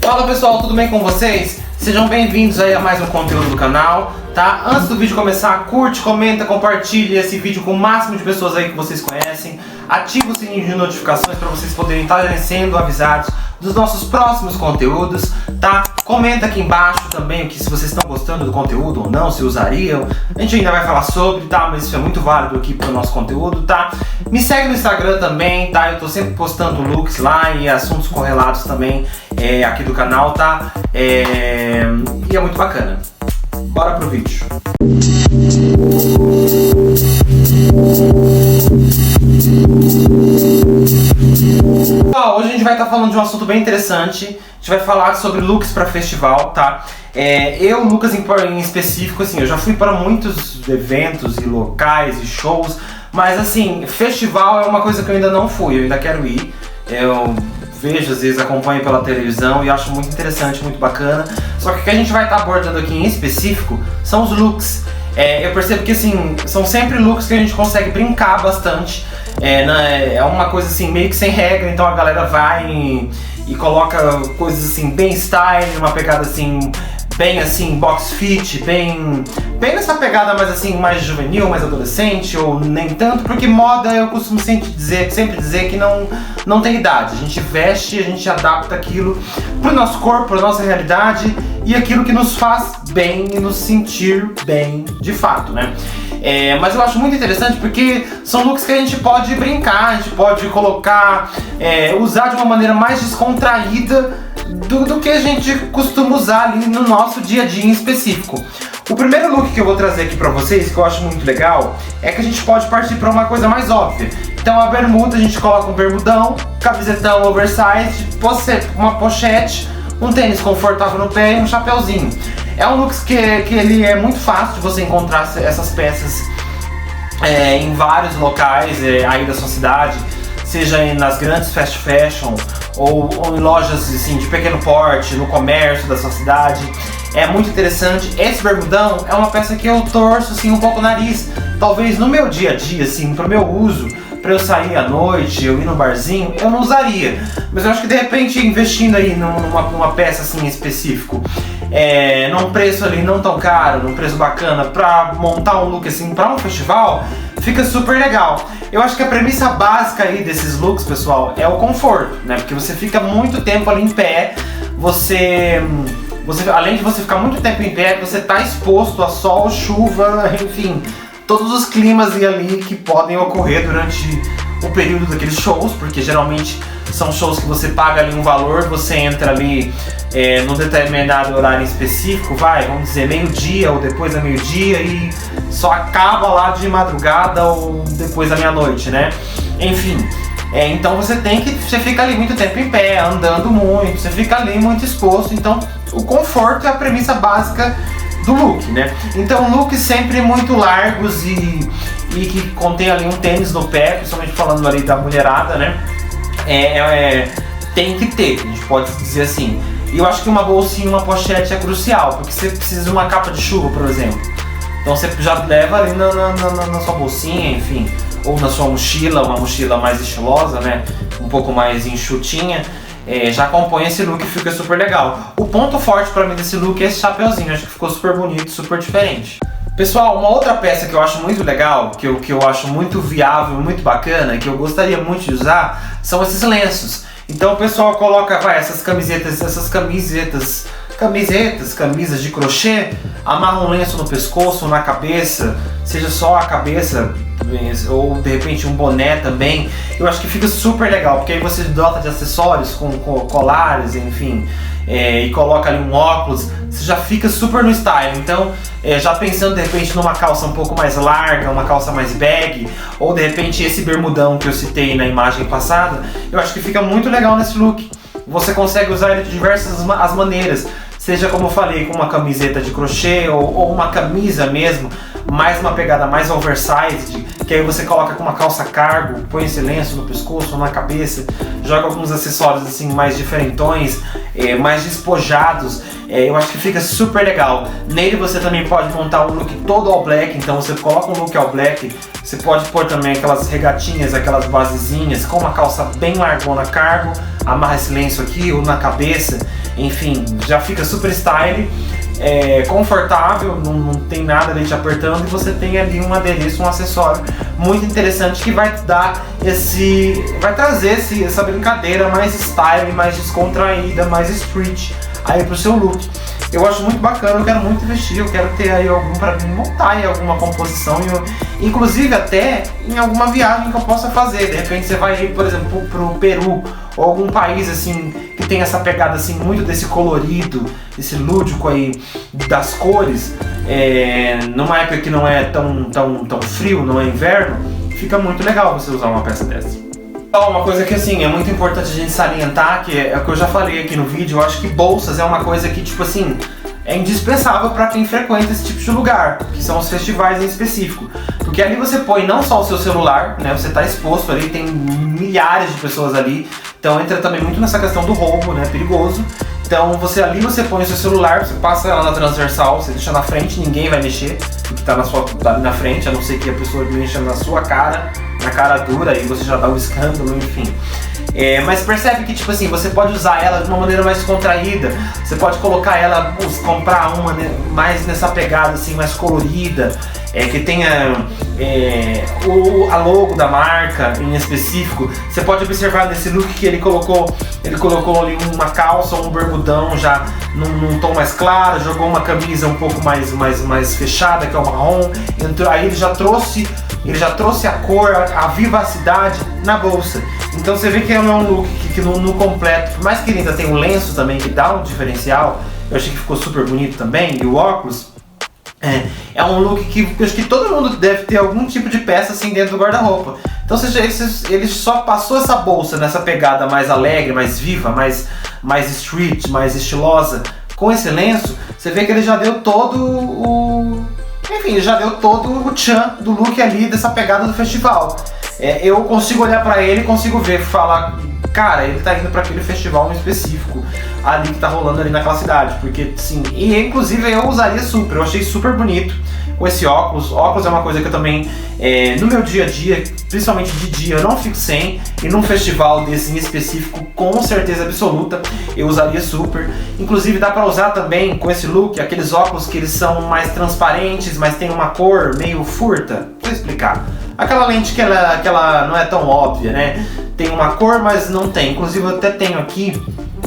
Fala pessoal, tudo bem com vocês? Sejam bem-vindos aí a mais um conteúdo do canal, tá? Antes do vídeo começar, curte, comenta, compartilhe esse vídeo com o máximo de pessoas aí que vocês conhecem. Ative o sininho de notificações para vocês poderem estar sendo avisados dos nossos próximos conteúdos, tá? Comenta aqui embaixo também se vocês estão gostando do conteúdo ou não, se usariam. A gente ainda vai falar sobre, tá? Mas isso é muito válido aqui para o nosso conteúdo, tá? Me segue no Instagram também, tá? Eu tô sempre postando looks lá e assuntos correlatos também aqui do canal, tá? E é muito bacana. Bora pro vídeo. Hoje a gente vai estar falando de um assunto bem interessante. A gente vai falar sobre looks para festival, tá? Eu, Lucas, em específico, assim, eu já fui para muitos eventos e locais e shows, mas assim, festival é uma coisa que eu ainda não fui, eu ainda quero ir. Eu vejo, às vezes acompanho pela televisão e acho muito interessante, muito bacana. Só que o que a gente vai estar abordando aqui em específico são os looks. Eu percebo que assim, são sempre looks que a gente consegue brincar bastante. É uma coisa assim, meio que sem regra, então a galera vai e coloca coisas assim, bem style, uma pegada assim, bem assim, box fit, bem nessa pegada mais assim, mais juvenil, mais adolescente, ou nem tanto, porque moda eu costumo sempre dizer que não tem idade. A gente veste, a gente adapta aquilo pro nosso corpo, pra nossa realidade e aquilo que nos faz bem e nos sentir bem de fato, né? Mas eu acho muito interessante porque são looks que a gente pode brincar, a gente pode colocar, usar de uma maneira mais descontraída do que a gente costuma usar ali no nosso dia a dia em específico. O primeiro look que eu vou trazer aqui pra vocês, que eu acho muito legal, é que a gente pode partir pra uma coisa mais óbvia. Então a bermuda, a gente coloca um bermudão, camisetão oversize, uma pochete, um tênis confortável no pé e um chapéuzinho. É um look que ele é muito fácil de você encontrar essas peças em vários locais aí da sua cidade, seja nas grandes fast fashion ou em lojas assim, de pequeno porte, no comércio da sua cidade. É muito interessante. Esse bermudão é uma peça que eu torço assim, um pouco o nariz. Talvez no meu dia a dia, assim, pro meu uso, pra eu sair à noite, eu ir no barzinho, eu não usaria. Mas eu acho que de repente investindo aí numa peça assim específico, num preço ali não tão caro, num preço bacana, pra montar um look assim pra um festival, fica super legal. Eu acho que a premissa básica aí desses looks, pessoal, é o conforto, né? Porque você fica muito tempo ali em pé, além de você ficar muito tempo em pé, você tá exposto a sol, chuva, enfim, todos os climas ali que podem ocorrer durante o período daqueles shows, porque geralmente são shows que você paga ali um valor, você entra ali num determinado horário específico, vamos dizer meio-dia ou depois da meio-dia, e só acaba lá de madrugada ou depois da meia-noite, né? Enfim, então você fica ali muito tempo em pé, andando muito, você fica ali muito exposto, então o conforto é a premissa básica do look, né? Então looks sempre muito largos e que contém ali um tênis no pé, principalmente falando ali da mulherada, né? Tem que ter, a gente pode dizer assim. E eu acho que uma bolsinha, uma pochete é crucial, porque você precisa de uma capa de chuva, por exemplo. Então você já leva ali na sua bolsinha, enfim, ou na sua mochila, uma mochila mais estilosa, né? Um pouco mais enxutinha. Já compõe esse look e fica super legal. O ponto forte pra mim desse look é esse chapeuzinho, acho que ficou super bonito, super diferente. Pessoal, uma outra peça que eu acho muito legal, que eu acho muito viável, muito bacana, que eu gostaria muito de usar, são esses lenços. Então o pessoal coloca camisas de crochê, amarra um lenço no pescoço, na cabeça, seja só a cabeça ou de repente um boné também. Eu acho que fica super legal, porque aí você dota de acessórios com colares, enfim, e coloca ali um óculos, você já fica super no style. Então, já pensando de repente numa calça um pouco mais larga, uma calça mais bag, ou de repente esse bermudão que eu citei na imagem passada, eu acho que fica muito legal nesse look. Você consegue usar ele de diversas maneiras, seja como eu falei, com uma camiseta de crochê ou uma camisa mesmo, mais uma pegada mais oversized, que aí você coloca com uma calça cargo, põe esse lenço no pescoço ou na cabeça, joga alguns acessórios assim mais diferentões, mais despojados. Eu acho que fica super legal. Nele você também pode montar um look todo all black, então você coloca um look all black, você pode pôr também aquelas regatinhas, aquelas basezinhas com uma calça bem largona cargo, amarra esse lenço aqui ou na cabeça enfim, já fica super style, confortável, não tem nada ali te apertando, e você tem ali um adereço, um acessório muito interessante que vai dar vai trazer essa brincadeira mais style, mais descontraída, mais street aí pro seu look. Eu acho muito bacana, eu quero muito investir, eu quero ter aí algum para montar aí alguma composição, inclusive até em alguma viagem que eu possa fazer. De repente você vai, por exemplo, pro Peru ou algum país assim que tem essa pegada assim muito desse colorido, esse lúdico aí das cores, numa época que não é tão frio, não é inverno, fica muito legal você usar uma peça dessa. Uma coisa que assim é muito importante a gente salientar, que é o que eu já falei aqui no vídeo, eu acho que bolsas é uma coisa que tipo assim é indispensável para quem frequenta esse tipo de lugar, que são os festivais em específico, porque ali você põe não só o seu celular, né, você está exposto ali, tem milhares de pessoas ali, então entra também muito nessa questão do roubo, né, perigoso. Então ali você põe o seu celular, você passa ela na transversal, você deixa na frente, ninguém vai mexer, porque tá ali na frente, a não ser que a pessoa mexa na sua cara, na cara dura, e você já dá o escândalo, enfim. Mas percebe que tipo assim, você pode usar ela de uma maneira mais contraída, você pode colocar ela, comprar uma mais nessa pegada assim, mais colorida, que tenha a logo da marca em específico. Você pode observar nesse look que ele colocou ali uma calça ou um bermudão já num tom mais claro, jogou uma camisa um pouco mais fechada, que é o marrom, aí ele já trouxe a cor, a vivacidade na bolsa. Então você vê que é um look que no completo, por mais que ele ainda tenha um lenço também que dá um diferencial, eu achei que ficou super bonito também, e o óculos, é um look que eu acho que todo mundo deve ter algum tipo de peça assim dentro do guarda-roupa. Então ele só passou essa bolsa nessa pegada mais alegre, mais viva, mais street, mais estilosa, com esse lenço, você vê que ele já deu todo o tchan do look ali, dessa pegada do festival. Eu consigo olhar pra ele e consigo ver, falar, cara, ele tá indo pra aquele festival em específico ali que tá rolando ali naquela cidade, porque sim, e inclusive eu usaria super, eu achei super bonito com esse óculos. Óculos é uma coisa que eu também, no meu dia a dia, principalmente de dia, eu não fico sem, e num festival desse em específico, com certeza absoluta, eu usaria super. Inclusive dá pra usar também com esse look, aqueles óculos que eles são mais transparentes, mas tem uma cor meio furta, vou explicar. Aquela lente que ela não é tão óbvia, né? Tem uma cor, mas não tem. Inclusive eu até tenho aqui,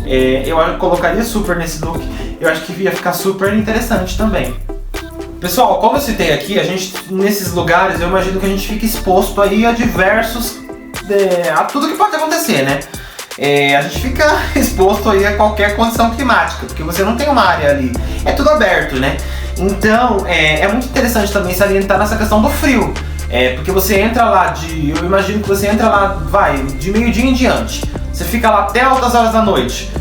eu colocaria super nesse look, eu acho que ia ficar super interessante também. Pessoal, como eu citei aqui, a gente, nesses lugares, eu imagino que a gente fica exposto aí a a tudo que pode acontecer, né? A gente fica exposto aí a qualquer condição climática, porque você não tem uma área ali, é tudo aberto, né? Então, é muito interessante também salientar nessa questão do frio. Porque você entra lá eu imagino que você entra lá, de meio-dia em diante. Você fica lá até altas horas da noite.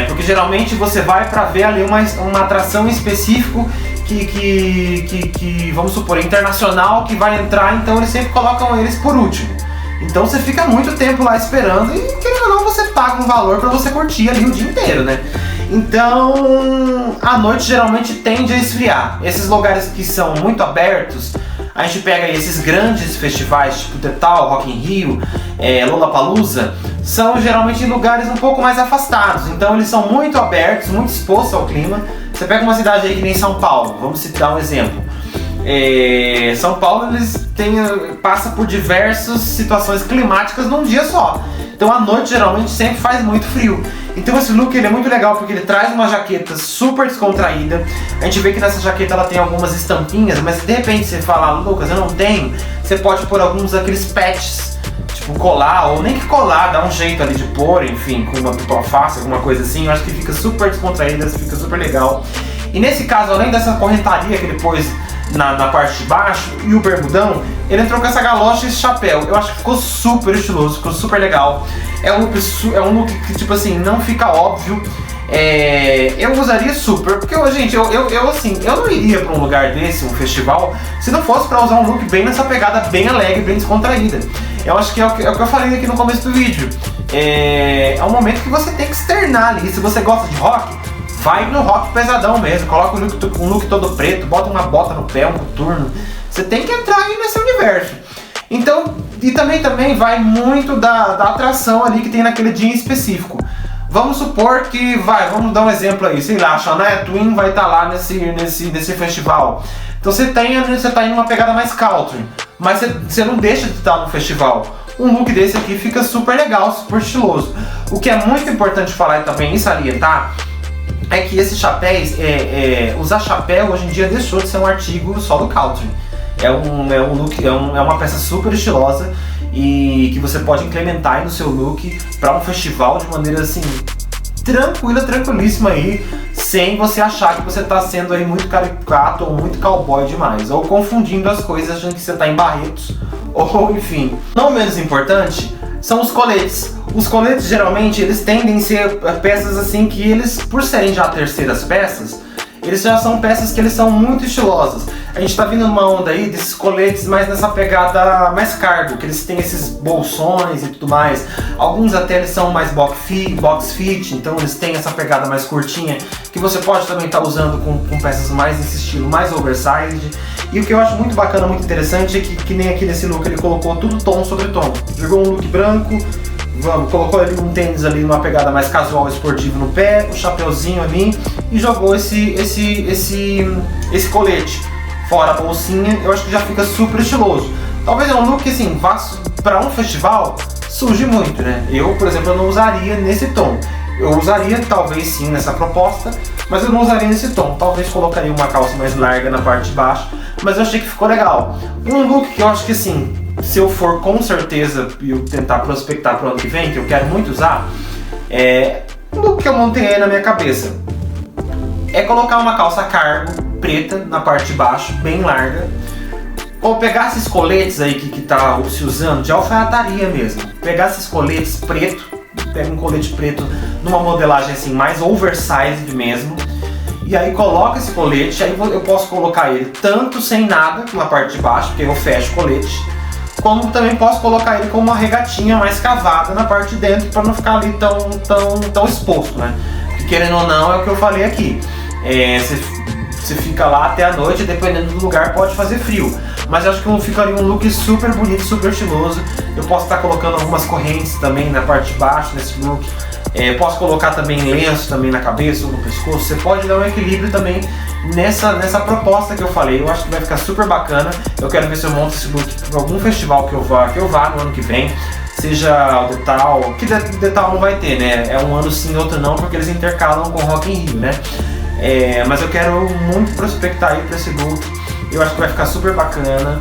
Porque geralmente você vai para ver ali uma atração em específico que vamos supor, é internacional, que vai entrar, então eles sempre colocam eles por último. Então você fica muito tempo lá esperando e, querendo ou não, você paga um valor para você curtir ali o dia inteiro, né? Então, a noite geralmente tende a esfriar. Esses lugares que são muito abertos, a gente pega aí esses grandes festivais, tipo The Tal, Rock in Rio, Lollapalooza, são geralmente em lugares um pouco mais afastados. Então eles são muito abertos, muito expostos ao clima. Você pega uma cidade aí que nem São Paulo, vamos citar um exemplo. São Paulo passa por diversas situações climáticas num dia só. Então a noite geralmente sempre faz muito frio. Então esse look ele é muito legal porque ele traz uma jaqueta super descontraída. A gente vê que nessa jaqueta ela tem algumas estampinhas, mas de repente você fala, Lucas, eu não tenho, você pode pôr alguns daqueles patches, tipo colar, ou nem que colar, dá um jeito ali de pôr, enfim, com uma face, alguma coisa assim. Eu acho que fica super descontraída, fica super legal. E nesse caso, além dessa correntaria que ele pôs na parte de baixo e o bermudão, ele entrou com essa galocha e esse chapéu. Eu acho que ficou super estiloso, ficou super legal. É um look que, tipo assim, não fica óbvio. Eu usaria super, porque, gente, eu não iria pra um lugar desse, um festival, se não fosse pra usar um look bem nessa pegada, bem alegre, bem descontraída. Eu acho que é o que eu falei aqui no começo do vídeo. É um momento que você tem que externar ali. Se você gosta de rock, vai no rock pesadão mesmo, coloca um look todo preto, bota uma bota no pé, um coturno. Você tem que entrar aí nesse universo. Então, e também vai muito da atração ali que tem naquele dia em específico. Vamos supor que vamos dar um exemplo aí, sei lá, a Shania Twain vai estar lá nesse festival. Então você tá indo numa pegada mais country, mas você não deixa de estar no festival. Um look desse aqui fica super legal, super estiloso. O que é muito importante falar também e salientar é que esses chapéus, usar chapéu hoje em dia deixou de ser um artigo só do country. É um look, é uma peça super estilosa e que você pode implementar aí no seu look para um festival de maneira assim tranquilíssima aí, sem você achar que você está sendo aí muito caricato ou muito cowboy demais, ou confundindo as coisas achando que você está em Barretos, ou enfim. Não menos importante são os coletes. Os coletes geralmente eles tendem a ser peças assim que eles, por serem já terceiras peças, eles já são peças que eles são muito estilosas. A gente tá vindo numa onda aí desses coletes mais nessa pegada mais cargo, que eles têm esses bolsões e tudo mais. Alguns até eles são mais box fit, então eles têm essa pegada mais curtinha, que você pode também estar usando com peças mais nesse estilo, mais oversized. E o que eu acho muito bacana, muito interessante, é que nem aqui nesse look ele colocou tudo tom sobre tom. Jogou um look branco, colocou ali um tênis ali numa pegada mais casual, esportivo no pé, um chapeuzinho ali e jogou esse colete. Fora a bolsinha, eu acho que já fica super estiloso. Talvez é um look que assim, vá para um festival, surge muito, né? Eu, por exemplo, eu não usaria nesse tom. Eu usaria talvez sim nessa proposta, mas eu não usaria nesse tom. Talvez colocaria uma calça mais larga na parte de baixo, mas eu achei que ficou legal. Um look que eu acho que assim, se eu for com certeza e eu tentar prospectar pro ano que vem, que eu quero muito usar, é um look que eu montei aí na minha cabeça. É colocar uma calça cargo preta na parte de baixo, bem larga. Ou pegar esses coletes aí que tá se usando de alfaiataria mesmo. Pegar esses coletes preto, pega um colete preto numa modelagem assim mais oversized mesmo. E aí coloca esse colete, aí eu posso colocar ele tanto sem nada na parte de baixo, porque eu fecho o colete, como também posso colocar ele com uma regatinha mais cavada na parte de dentro para não ficar ali tão exposto, né? Porque querendo ou não, é o que eu falei aqui. Você fica lá até a noite, dependendo do lugar pode fazer frio. Mas eu acho que ficaria um look super bonito, super estiloso. Eu posso estar colocando algumas correntes também na parte de baixo nesse look. Posso colocar também lenço também na cabeça ou no pescoço. Você pode dar um equilíbrio também nessa proposta que eu falei. Eu acho que vai ficar super bacana. Eu quero ver se eu monto esse look para algum festival que eu vá no ano que vem. Seja o Detal, que Detal não vai ter, né? É um ano sim, outro não, porque eles intercalam com o Rock in Rio, né? Mas eu quero muito prospectar aí para esse look. Eu acho que vai ficar super bacana.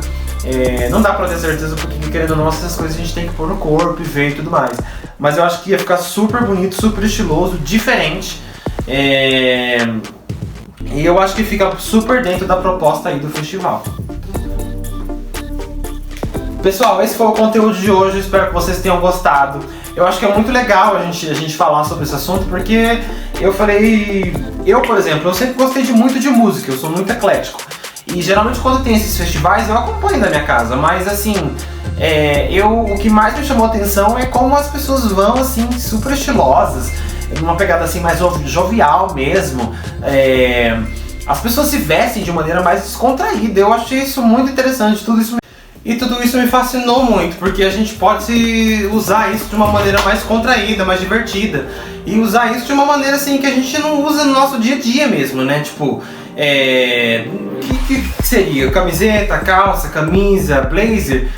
Não dá pra ter certeza porque, querendo ou não, essas coisas a gente tem que pôr no corpo e ver e tudo mais. Mas eu acho que ia ficar super bonito, super estiloso, diferente. E eu acho que fica super dentro da proposta aí do festival. Pessoal, esse foi o conteúdo de hoje, eu espero que vocês tenham gostado. Eu acho que é muito legal a gente falar sobre esse assunto, porque eu, por exemplo, eu sempre gostei muito de música, eu sou muito eclético. E geralmente quando tem esses festivais eu acompanho da minha casa, mas assim, o que mais me chamou a atenção é como as pessoas vão assim, super estilosas, numa pegada assim mais jovial mesmo. As pessoas se vestem de maneira mais descontraída, eu achei isso muito interessante, tudo isso me fascinou muito, porque a gente pode usar isso de uma maneira mais contraída, mais divertida, e usar isso de uma maneira assim que a gente não usa no nosso dia a dia mesmo, né? Tipo, que seria? Camiseta, calça, camisa, blazer.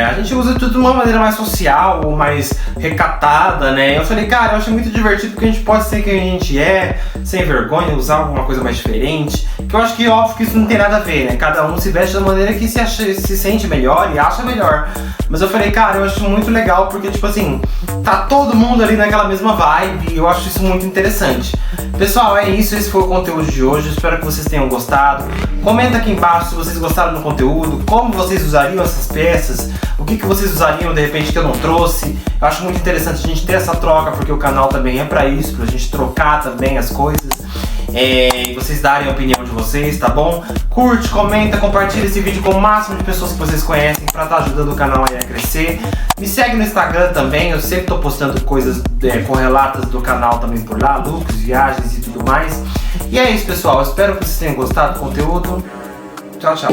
A gente usa tudo de uma maneira mais social, ou mais recatada, né? Eu falei, cara, eu achei muito divertido porque a gente pode ser quem a gente é, sem vergonha, usar alguma coisa mais diferente. Que eu acho que óbvio que isso não tem nada a ver, né? Cada um se veste da maneira que se sente melhor e acha melhor. Mas eu falei, cara, eu acho muito legal porque, tipo assim, tá todo mundo ali naquela mesma vibe e eu acho isso muito interessante. Pessoal, é isso, esse foi o conteúdo de hoje, espero que vocês tenham gostado. Comenta aqui embaixo se vocês gostaram do conteúdo, como vocês usariam essas peças, o que vocês usariam de repente que eu não trouxe. Eu acho muito interessante a gente ter essa troca, porque o canal também é pra isso, pra gente trocar também as coisas. E vocês darem a opinião de vocês, tá bom? Curte, comenta, compartilha esse vídeo com o máximo de pessoas que vocês conhecem pra estar ajudando o canal aí a crescer. Me segue no Instagram também, eu sempre tô postando coisas correlatas do canal também por lá, looks, viagens e tudo mais. E é isso, pessoal, eu espero que vocês tenham gostado do conteúdo. Tchau, tchau.